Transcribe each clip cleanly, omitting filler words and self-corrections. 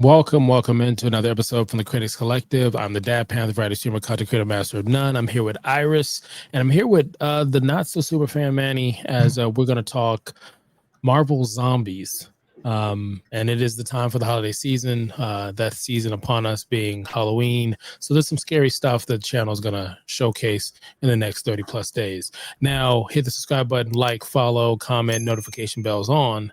Welcome into another episode from the Critics Collective. I'm the Dad Panther, writer, streamer, content creator, master of none. I'm here with Iris, and I'm here with the not so super fan Manny, as we're going to talk Marvel Zombies. And it is the time for the holiday season. That season upon us being Halloween. So there's some scary stuff that the channel is going to showcase in the next 30 plus days. Now, hit the subscribe button, like, follow, comment, notification bells on.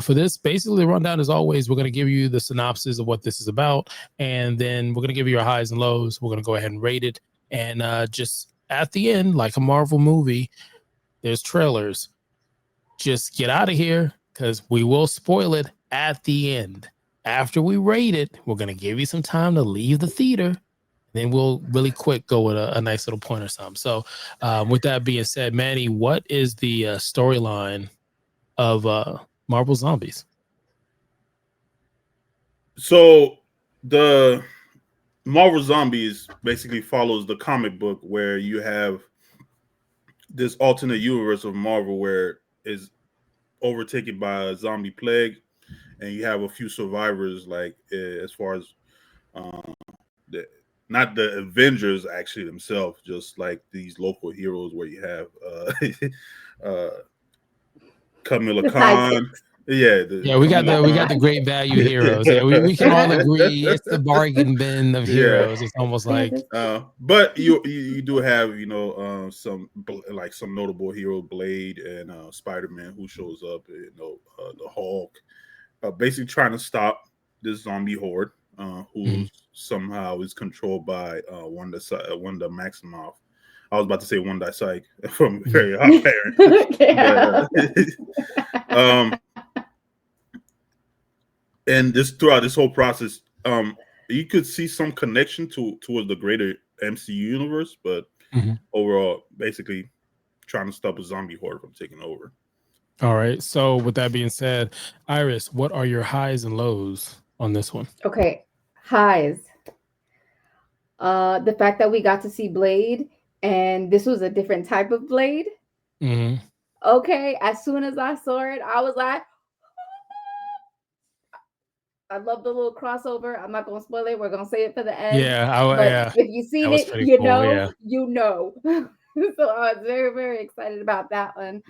For this, basically, the rundown, as always, we're going to give you the synopsis of what this is about, and then we're going to give you your highs and lows. We're going to go ahead and rate it, and just at the end, like a Marvel movie, there's trailers. Just get out of here, because we will spoil it at the end. After we rate it, we're going to give you some time to leave the theater. Then we'll really quick go with a nice little point or something. So with that being said, Manny, what is the storyline of Marvel Zombies? So the Marvel Zombies basically follows the comic book where you have this alternate universe of Marvel where is overtaken by a zombie plague, and you have a few survivors, like as far as the, not the Avengers actually themselves, just like these local heroes where you have Kamala Khan. Yeah, we got the great value heroes. Yeah, we can all agree it's the bargain bin of heroes. It's almost like, but you do have some notable hero, Blade and Spider-Man, who shows up. The Hulk, basically trying to stop this zombie horde, who somehow is controlled by Wanda Maximoff. I was about to say Wanda Sykes from Very Hot Parent. And throughout this whole process, you could see some connection towards the greater MCU universe, but overall, basically trying to stop a zombie horde from taking over. All right. So with that being said, Iris, what are your highs and lows on this one? Okay, highs. The fact that we got to see Blade, and this was a different type of Blade. Okay, as soon as I saw it, I was like, I love the little crossover. I'm not gonna spoil it. We're gonna say it for the end. Yeah, if you seen it, you cool, know, you know. So I was very, very excited about that one.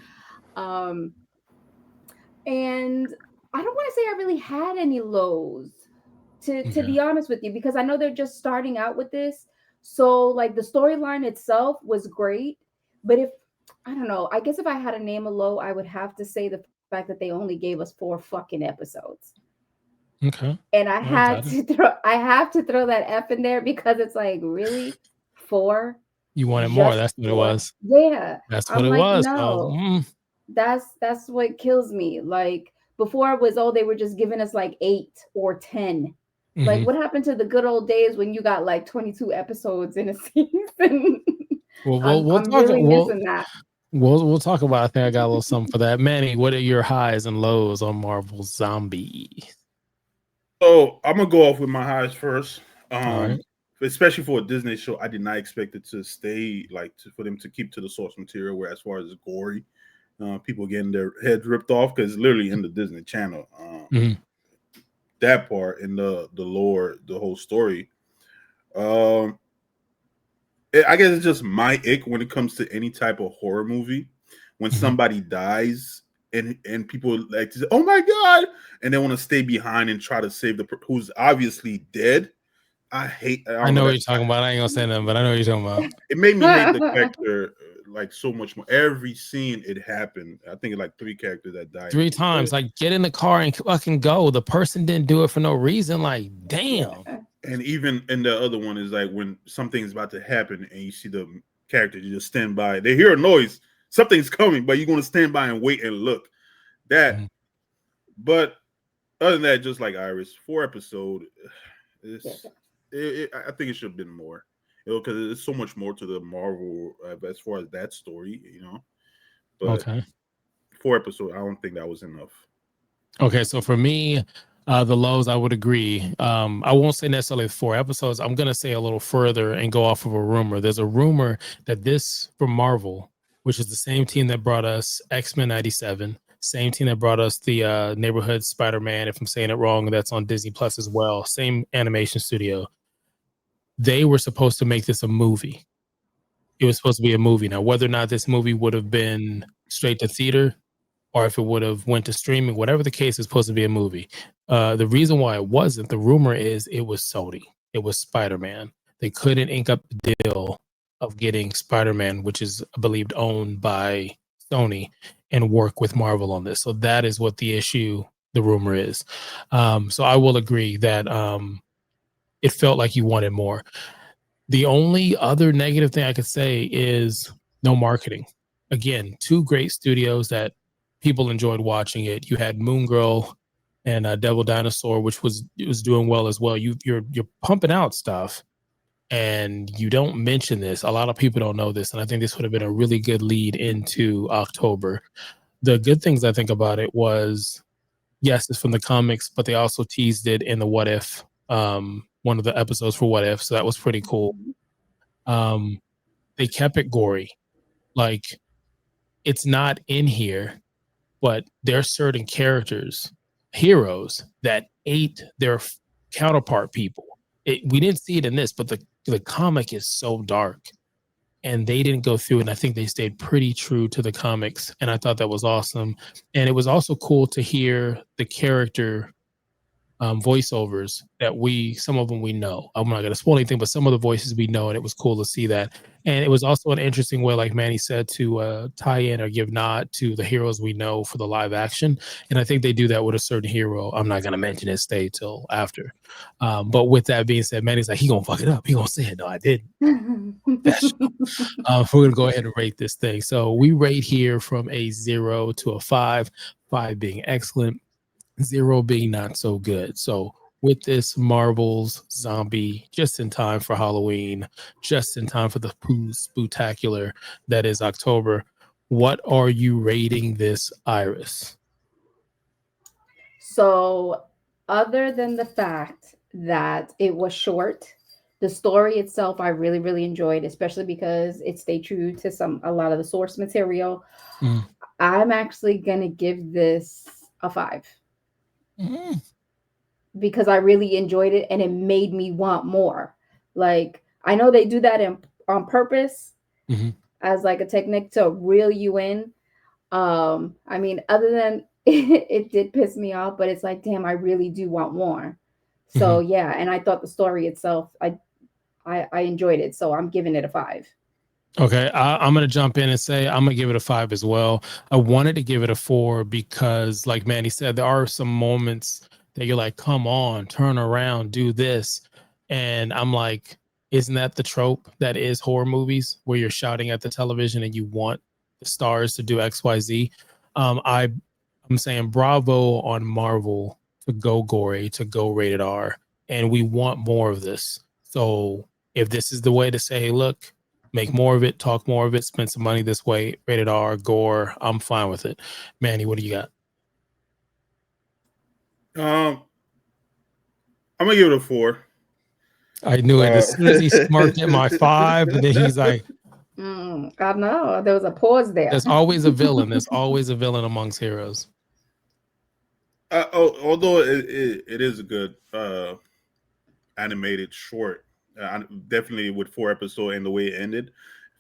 And I don't want to say I really had any lows, to be honest with you, because I know they're just starting out with this. So like the storyline itself was great, but I don't know, I guess if I had to name a low, I would have to say the fact that they only gave us 4 fucking episodes. Okay. And I have to throw that F in there, because it's like, really? 4? You wanted more. That's what 4? It was. Yeah. That's what it was. No. That's what kills me. Like before it was, they were just giving us like 8 or 10. Like what happened to the good old days when you got like 22 episodes in a season? We'll talk, really missing that. We'll talk about. I think I got a little something for that. Manny, what are your highs and lows on Marvel Zombies? So I'm gonna go off with my highs first. All right. Especially for a Disney show, I did not expect it to stay for them to keep to the source material. Where as far as gory, people getting their heads ripped off, because literally in the Disney Channel, that part in the lore, the whole story. I guess it's just my ick when it comes to any type of horror movie. When somebody dies and people like to say, "Oh my god," and they want to stay behind and try to save who's obviously dead. I know what you're talking about. I ain't gonna say nothing, but I know what you're talking about. It made me hate the character like so much more. Every scene it happened. I think like 3 characters that died 3 times. Like, get in the car and fucking go. The person didn't do it for no reason. Like, damn. And even in the other one is like when something's about to happen and you see the character, you just stand by. They hear a noise, something's coming, but you're gonna stand by and wait and look. That, but other than that, just like Iris, 4 episode. I think it should have been more, because there's so much more to the Marvel as far as that story, But 4 episodes, I don't think that was enough. Okay, so for me, the lows, I would agree. I won't say necessarily 4 episodes. I'm gonna say a little further and go off of a rumor. There's a rumor that this from Marvel, which is the same team that brought us X-Men 97, Same team that brought us the Neighborhood Spider-Man, if I'm saying it wrong, that's on Disney Plus as well. Same animation studio. They were supposed to make this a movie. It was supposed to be a movie. Now, whether or not this movie would have been straight to theater or if it would have went to streaming, whatever the case, is supposed to be a movie. The reason why it wasn't, the rumor is it was Sony. It was Spider-Man. They couldn't ink up the deal of getting Spider-Man, which is believed owned by Sony, and work with Marvel on this. So that is what the issue, the rumor is. So I will agree that it felt like you wanted more. The only other negative thing I could say is no marketing. Again, two great studios that people enjoyed watching it. You had Moon Girl and Devil Dinosaur, which was doing well as well. You're pumping out stuff, and you don't mention this. A lot of people don't know this, and I think this would have been a really good lead into October. The good things I think about it was, yes, it's from the comics, but they also teased it in the What If, one of the episodes for What If, so that was pretty cool. They kept it gory. Like, it's not in here, but there's certain characters, heroes, that ate their counterpart people. We didn't see it in this, but the comic is so dark, and they didn't go through it. And I think they stayed pretty true to the comics, and I thought that was awesome. And it was also cool to hear the character voiceovers that some of them we know. I'm not going to spoil anything, but some of the voices we know, and it was cool to see that. And it was also an interesting way, like Manny said, to tie in or give nod to the heroes we know for the live action. And I think they do that with a certain hero. I'm not going to mention it, stay till after. But with that being said, Manny's like, he going to fuck it up. He going to say it. No, I didn't. We're going to go ahead and rate this thing. So we rate here from a 0 to a 5, 5 being excellent, 0 being not so good. So with this Marvel's zombie, just in time for Halloween, just in time for the spooktacular that is October, what are you rating this, Iris? So other than the fact that it was short, the story itself I really, really enjoyed, especially because it stayed true to a lot of the source material. I'm actually gonna give this a 5. Because I really enjoyed it and it made me want more. Like, I know they do that on purpose as like a technique to reel you in. I mean, other than it did piss me off, but it's like, damn, I really do want more. So yeah, and I thought the story itself, I enjoyed it. So I'm giving it a 5. Okay, I'm going to jump in and say I'm going to give it a 5 as well. I wanted to give it a 4 because, like Manny said, there are some moments that you're like, come on, turn around, do this. And I'm like, isn't that the trope that is horror movies, where you're shouting at the television and you want the stars to do X, Y, Z? I'm saying bravo on Marvel to go gory, to go rated R, and we want more of this. So if this is the way to say, hey, look, make more of it, talk more of it, spend some money this way, rated R, gore, I'm fine with it. Manny, what do you got? I'm gonna give it a 4. I knew it. As soon as he smirked at my 5, and then he's like, I know. There was a pause there. There's always a villain. There's always a villain amongst heroes. Although it is a good animated short, definitely with 4 episodes and the way it ended,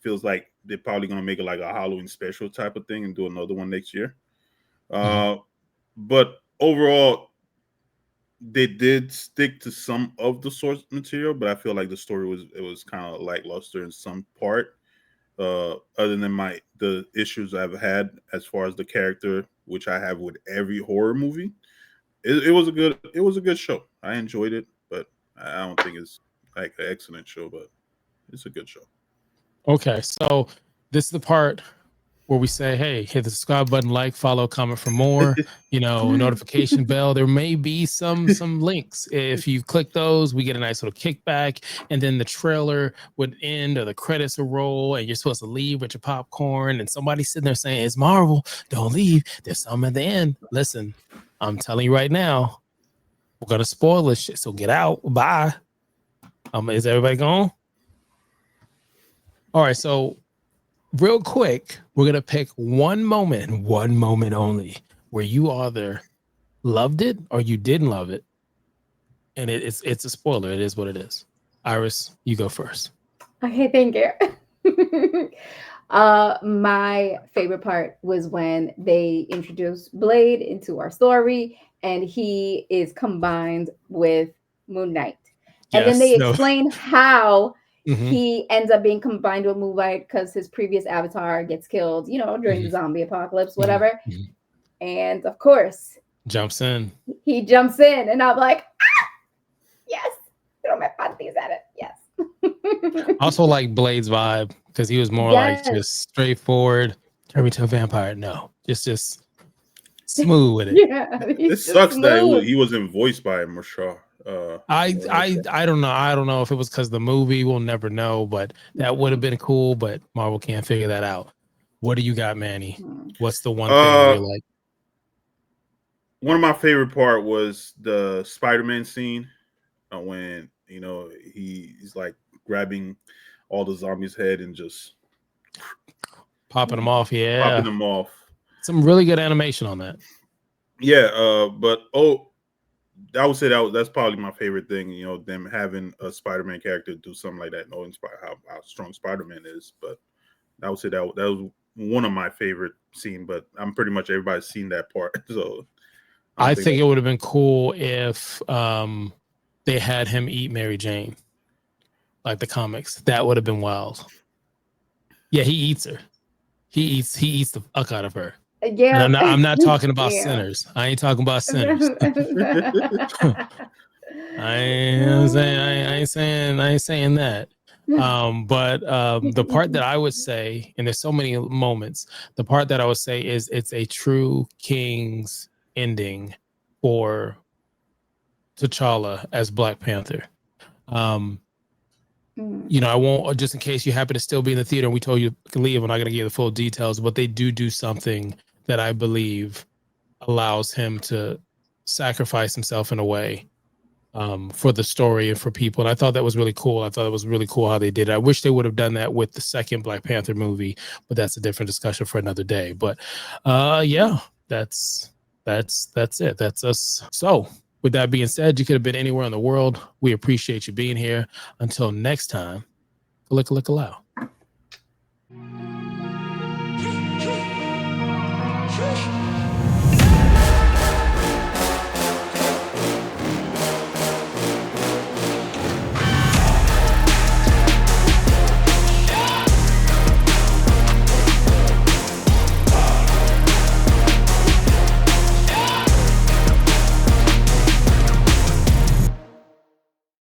feels like they're probably going to make it like a Halloween special type of thing and do another one next year. But overall, they did stick to some of the source material, but I feel like the story was kind of lackluster in some part. Other than the issues I've had as far as the character, which I have with every horror movie, it was a good show. I enjoyed it, but I don't think it's like an excellent show, but it's a good show. Okay, so this is the part where we say, hey, hit the subscribe button, like, follow, comment for more, notification bell. There may be some links. If you click those, we get a nice little kickback, and then the trailer would end or the credits will roll, and you're supposed to leave with your popcorn, and somebody's sitting there saying, it's Marvel, don't leave. There's some at the end. Listen, I'm telling you right now, we're going to spoil this shit, so get out. Bye. Is everybody gone? All right, so real quick, we're going to pick one moment only, where you either loved it or you didn't love it, and it's a spoiler. It is what it is. Iris, you go first. Okay, thank you. My favorite part was when they introduced Blade into our story, and he is combined with Moon Knight. And then they explain how he ends up being combined with Moon Knight because his previous avatar gets killed, during the zombie apocalypse, whatever. And of course, jumps in. He jumps in, and I'm like, yes, throw my panties at it. Yes. Also like Blade's vibe because he was more like just straightforward. Turn me to a vampire. No, just smooth with it. Yeah, it sucks that he wasn't voiced by Marshall. I don't know. I don't know if it was because the movie. We'll never know, but that would have been cool. But Marvel can't figure that out. What do you got, Manny? What's the one thing you're like? One of my favorite part was the Spider-Man scene when he's like grabbing all the zombies' head and just popping them off. Yeah, popping them off. Some really good animation on that. Yeah, but I would say that's probably my favorite thing. Them having a Spider-Man character do something like that, knowing how strong Spider-Man is. But I would say that was one of my favorite scenes. But I'm pretty much everybody's seen that part. So I think it would have been cool if they had him eat Mary Jane, like the comics. That would have been wild. Yeah, he eats her. He eats the fuck out of her. Yeah, and I'm not talking about sinners. I ain't talking about sinners. I ain't saying that. But the part that I would say, and there's so many moments, the part that I would say is it's a true King's ending for T'Challa as Black Panther. I won't, just in case you happen to still be in the theater and we told you to leave, I'm not going to give the full details, but they do something that I believe allows him to sacrifice himself in a way for the story and for people. And I thought that was really cool. I thought it was really cool how they did it. I wish they would have done that with the second Black Panther movie, but that's a different discussion for another day. But yeah, that's it. That's us. So with that being said, you could have been anywhere in the world. We appreciate you being here. Until next time, lick allow.